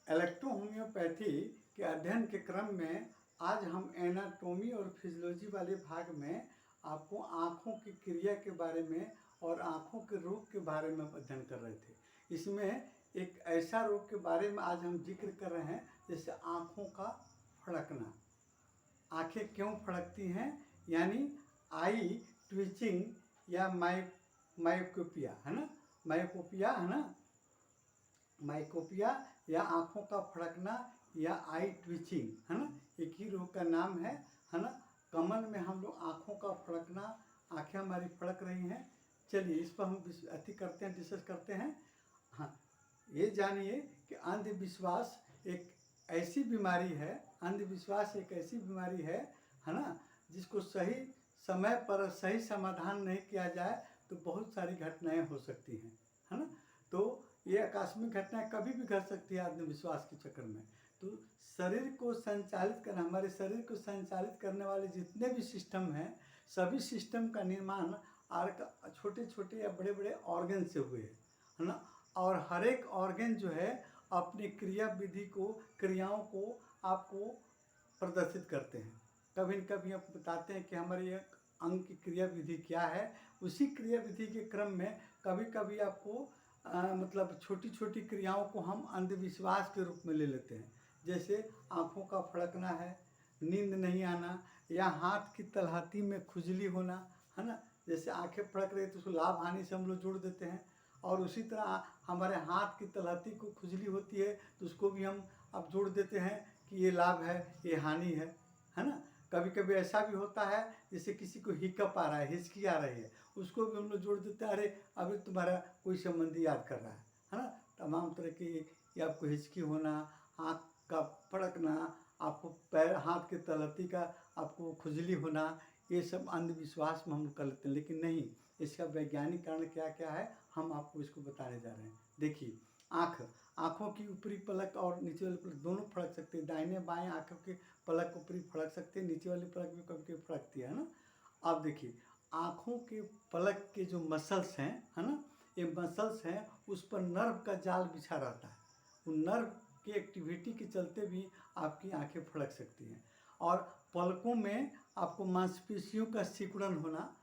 Electrohomoeopathy के अध्ययन के क्रम में आज हम एनाटोमी और फिजियोलॉजी वाले भाग में आपको आँखों की क्रिया के बारे में और आँखों के रोग के बारे में अध्ययन कर रहे थे। इसमें एक ऐसा रोग के बारे में आज हम जिक्र कर रहे हैं जैसे आँखों का फड़कना। आँखें क्यों फड़कती हैं, यानी आई ट्विचिंग या मायोकोपिया है ना, मायोकोपिया है ना, माइकोपिया या आँखों का फड़कना या आई ट्विचिंग है ना, एक ही रोग का नाम है ना। कमन में हम लोग आँखों का फड़कना, आँखें हमारी फड़क रही हैं। चलिए इस पर हम करते हैं, डिस्कस करते हैं। हाँ, ये जानिए कि अंधविश्वास एक ऐसी बीमारी है, अंधविश्वास एक ऐसी बीमारी है ना, जिसको सही समय पर सही समाधान नहीं किया जाए तो बहुत सारी घटनाएं हो सकती हैं, है ना। तो ये आकस्मिक घटनाएं कभी भी घट सकती है आत्मविश्वास के चक्कर में। तो शरीर को संचालित करना, हमारे शरीर को संचालित करने वाले जितने भी सिस्टम हैं, सभी सिस्टम का निर्माण छोटे छोटे या बड़े बड़े ऑर्गन से हुए है ना। और हर एक ऑर्गन जो है अपनी क्रिया विधि को, क्रियाओं को आपको प्रदर्शित करते हैं। कभी न कभी आप बताते हैं कि हमारी एक अंग की क्रिया विधि क्या है। उसी क्रिया विधि के क्रम में कभी कभी आपको मतलब छोटी छोटी क्रियाओं को हम अंधविश्वास के रूप में ले लेते हैं। जैसे आँखों का फड़कना है, नींद नहीं आना, या हाथ की तलहटी में खुजली होना है ना। जैसे आँखें फड़क रही तो उसको लाभ हानि से हम लोग जोड़ देते हैं। और उसी तरह हमारे हाथ की तलहटी को खुजली होती है तो उसको भी हम अब जोड़ देते हैं कि ये लाभ है, ये हानि है ना। कभी कभी ऐसा भी होता है जैसे किसी को हिकअप आ रहा है, हिचकी आ रही है, उसको भी हम लोग जोड़ देते हैं, अरे अभी तुम्हारा कोई संबंधी याद कर रहा है ना। तमाम तरह की ये आपको हिचकी होना, हाथ का फड़कना, आपको पैर हाथ के तलहटी का आपको खुजली होना, ये सब अंधविश्वास में हम कर लेते हैं। लेकिन नहीं, इसका वैज्ञानिक कारण क्या क्या है हम आपको इसको बताने जा रहे हैं। देखिए, आँखों की ऊपरी पलक और नीचे वाली पलक दोनों फड़क सकते हैं। दाहिने बाएं आँखों के पलक ऊपरी फड़क सकते हैं, नीचे वाली पलक भी कभी कभी फड़कती है ना। अब देखिए, आँखों के पलक के जो मसल्स हैं है ना, ये मसल्स हैं, उस पर नर्व का जाल बिछा रहता है। वो नर्व की एक्टिविटी के चलते भी आपकी आँखें फड़क सकती हैं। और पलकों में आपको मांसपेशियों का सिकुड़न होना,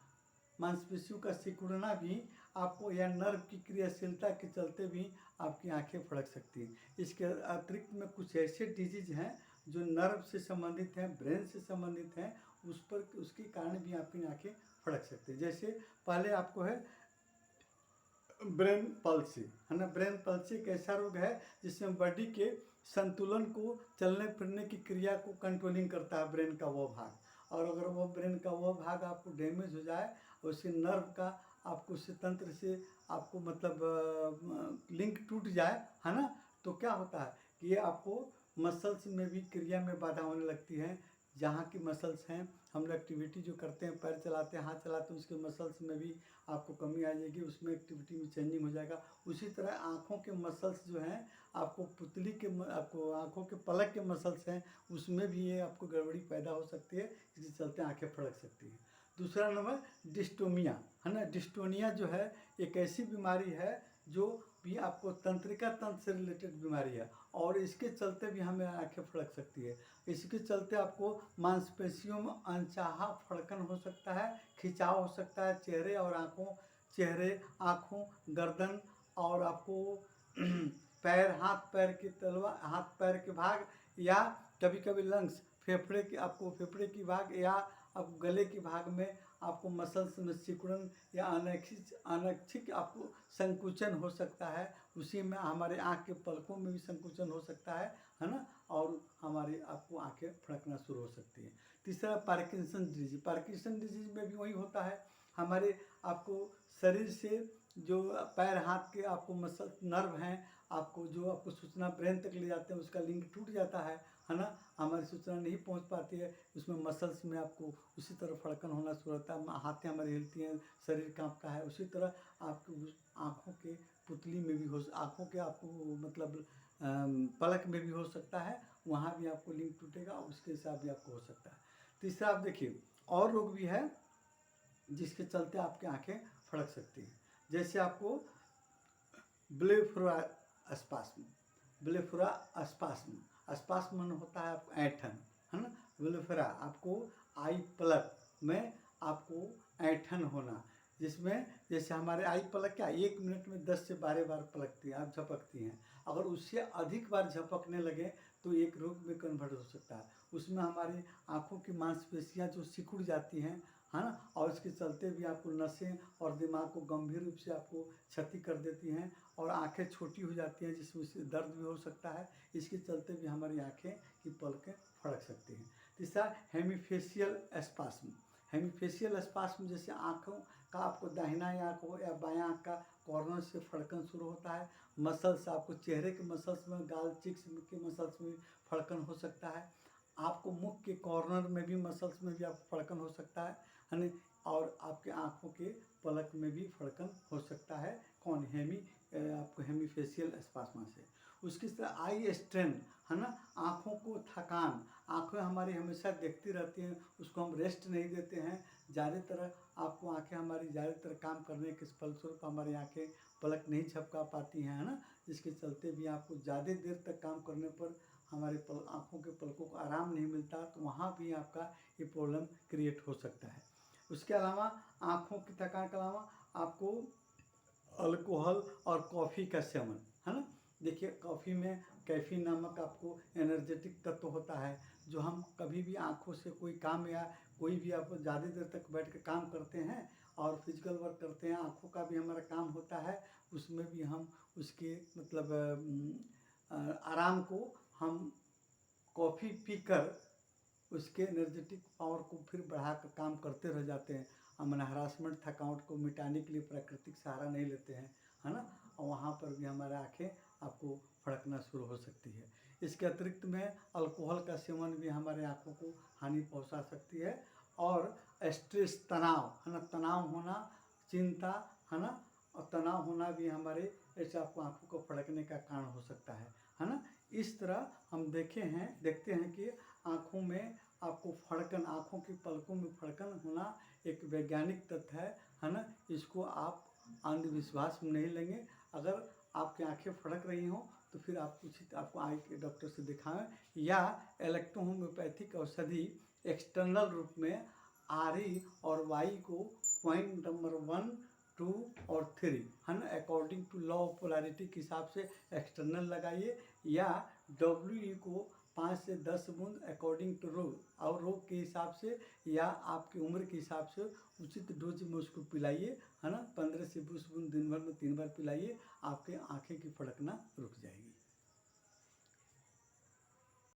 मांसपेशियों का सिकुड़ना भी आपको, या नर्व की क्रियाशीलता के चलते भी आपकी आंखें फड़क सकती हैं। इसके अतिरिक्त में कुछ ऐसे डिजीज हैं जो नर्व से संबंधित हैं, ब्रेन से संबंधित हैं, उस पर उसके कारण भी आपकी आंखें फड़क सकती हैं। जैसे पहले आपको है ब्रेन पल्सी है ना। ब्रेन पल्सी एक ऐसा रोग है जिसमें बॉडी के संतुलन को, चलने फिरने की क्रिया को कंट्रोलिंग करता है ब्रेन का वो भाग। और अगर वो ब्रेन का वो भाग आपको डैमेज हो जाए, उससे नर्व का आपको उससे तंत्र से आपको मतलब लिंक टूट जाए है ना, तो क्या होता है कि ये आपको मसल्स में भी क्रिया में बाधा होने लगती है। जहाँ की मसल्स हैं, हम लोग एक्टिविटी जो करते हैं, पैर चलाते हैं, हाथ चलाते हैं, उसके मसल्स में भी आपको कमी आ जाएगी, उसमें एक्टिविटी में चेंजिंग हो जाएगा। उसी तरह आँखों के मसल्स जो हैं, आपको पुतली के आपको आँखों के पलक के मसल्स हैं, उसमें भी ये आपको गड़बड़ी पैदा हो सकती है, जिसके चलते आँखें फड़क सकती हैं। दूसरा नंबर डिस्टोनिया है ना। डिस्टोनिया जो है एक ऐसी बीमारी है जो भी आपको तंत्रिका तंत्र से रिलेटेड बीमारी है, और इसके चलते भी हमें आंखें फड़क सकती है। इसके चलते आपको मांसपेशियों में अनचाहा फड़कन हो सकता है, खिंचाव हो सकता है चेहरे और चेहरे, आँखों, गर्दन, और आपको पैर, हाथ पैर के तलवा, हाथ पैर के भाग, या कभी कभी लंग्स, फेफड़े के, आपको फेफड़े की भाग, या आपको गले के भाग में आपको मसल्स में सिकुड़न या अनैच्छिक आपको संकुचन हो सकता है। उसी में हमारे आँख के पलकों में भी संकुचन हो सकता है ना, और हमारी आपको आंखें फड़कना शुरू हो सकती है। तीसरा पार्किंसन डिजीज। पार्किंसन डिजीज में भी वही होता है, हमारे आपको शरीर से जो पैर हाथ के आपको मसल नर्व हैं, आपको जो आपको सूचना ब्रेन तक ले जाते हैं, उसका लिंक टूट जाता है ना, हमारी सूचना नहीं पहुंच पाती है, उसमें मसल्स में आपको उसी तरह फड़कन होना शुरू होता है, हाथें हमारी हिलती हैं, शरीर कांपता है। उसी तरह आपको आँखों के पुतली में भी आँखों के आपको मतलब पलक में भी हो सकता है, वहाँ भी आपको लिंक टूटेगा, उसके हिसाब भी आपको हो सकता है। तीसरा आप देखिए, और रोग भी है जिसके चलते आपकी आंखें फड़क सकती हैं। जैसे आपको ब्लेफरोस्पाज्म, ब्लेफेरा स्पास्म। स्पास्म होता है आपको ऐंठन, है ना। ब्लेफेरा आपको आई पलक में आपको ऐंठन होना, जिसमें जैसे हमारे आई पलक क्या 1 मिनट में 10 से 12 बार पलकती है, आप झपकती हैं। अगर उससे अधिक बार झपकने लगे तो एक रोग में कन्वर्ट हो सकता है। उसमें हमारी आँखों की मांसपेशियाँ जो सिकुड़ जाती हैं, है ना, और इसके चलते भी आपको नसें और दिमाग को गंभीर रूप से आपको क्षति कर देती हैं, और आंखें छोटी हो जाती हैं, जिसमें से दर्द भी हो सकता है। इसके चलते भी हमारी आंखें की पलकें फड़क सकती हैं। तीसरा हेमीफेशियल स्पास्म। हेमीफेशियल स्पास्म जैसे आँखों का आपको दाहिना आँख हो या बायां आँख का कॉर्नर से फड़कन शुरू होता है। मसल्स आपको चेहरे के मसल्स में, गाल चिक्स के मसल्स में फड़कन हो सकता है। आपको मुख के कॉर्नर में भी, मसल्स में भी आपको फड़कन हो सकता है ना। और आपके आँखों के पलक में भी फड़कन हो सकता है। कौन? आपको हेमीफेशियल स्पास्मा से। उसकी तरह आई स्ट्रेन, है ना, आँखों को थकान। आँखें हमारी हमेशा देखती रहती हैं, उसको हम रेस्ट नहीं देते हैं। ज़्यादातर आपको आँखें हमारी ज़्यादातर काम करने के फलस्वरूप हमारी आँखें पलक नहीं झपका पाती हैं, है ना। जिसके चलते भी आपको ज़्यादा देर तक काम करने पर हमारे आँखों के पलकों को आराम नहीं मिलता, तो वहाँ भी आपका ये प्रॉब्लम क्रिएट हो सकता है। उसके अलावा आँखों की थकान के अलावा आपको अल्कोहल और कॉफ़ी का सेवन, है ना। देखिए कॉफ़ी में कैफीन नामक आपको एनर्जेटिक तत्व होता है, जो हम कभी भी आँखों से कोई काम या कोई भी आप ज़्यादा देर तक बैठ के काम करते हैं और फिजिकल वर्क करते हैं, आँखों का भी हमारा काम होता है, उसमें भी हम उसके मतलब आराम को हम कॉफ़ी पीकर उसके एनर्जेटिक पावर को फिर बढ़ा कर काम करते रह जाते हैं। हम हरासमेंट थकावट को मिटाने के लिए प्राकृतिक सहारा नहीं लेते हैं, है ना। और वहाँ पर भी हमारी आँखें आपको फड़कना शुरू हो सकती है। इसके अतिरिक्त में अल्कोहल का सेवन भी हमारे आँखों को हानि पहुँचा सकती है। और स्ट्रेस, तनाव, है ना, तनाव होना, चिंता, है ना, और तनाव होना भी हमारे ऐसे आपको आँखों को फड़कने का कारण हो सकता है ना। इस तरह हम देखते हैं कि आँखों में आपको फड़कन, आँखों की पलकों में फड़कन होना एक वैज्ञानिक तथ्य है ना। इसको आप अंधविश्वास में नहीं लेंगे। अगर आपकी आँखें फड़क रही हों तो फिर आप आपको आई के डॉक्टर से दिखाएं, या इलेक्ट्रोहोम्योपैथिक औषधि एक्सटर्नल रूप में RE और Y को पॉइंट नंबर 1, 2 और 3, है ना, according to law of polarity के हिसाब से एक्सटर्नल लगाइए, या WE को 5 से 10 बूंद अकॉर्डिंग टू रोग और रोग के हिसाब से या आपकी उम्र के हिसाब से उचित डोज में उसको पिलाइए, है ना। 15 से 20 बूंद दिन भर में 3 बार पिलाइए, आपके आँखें की फड़कना रुक जाएगी।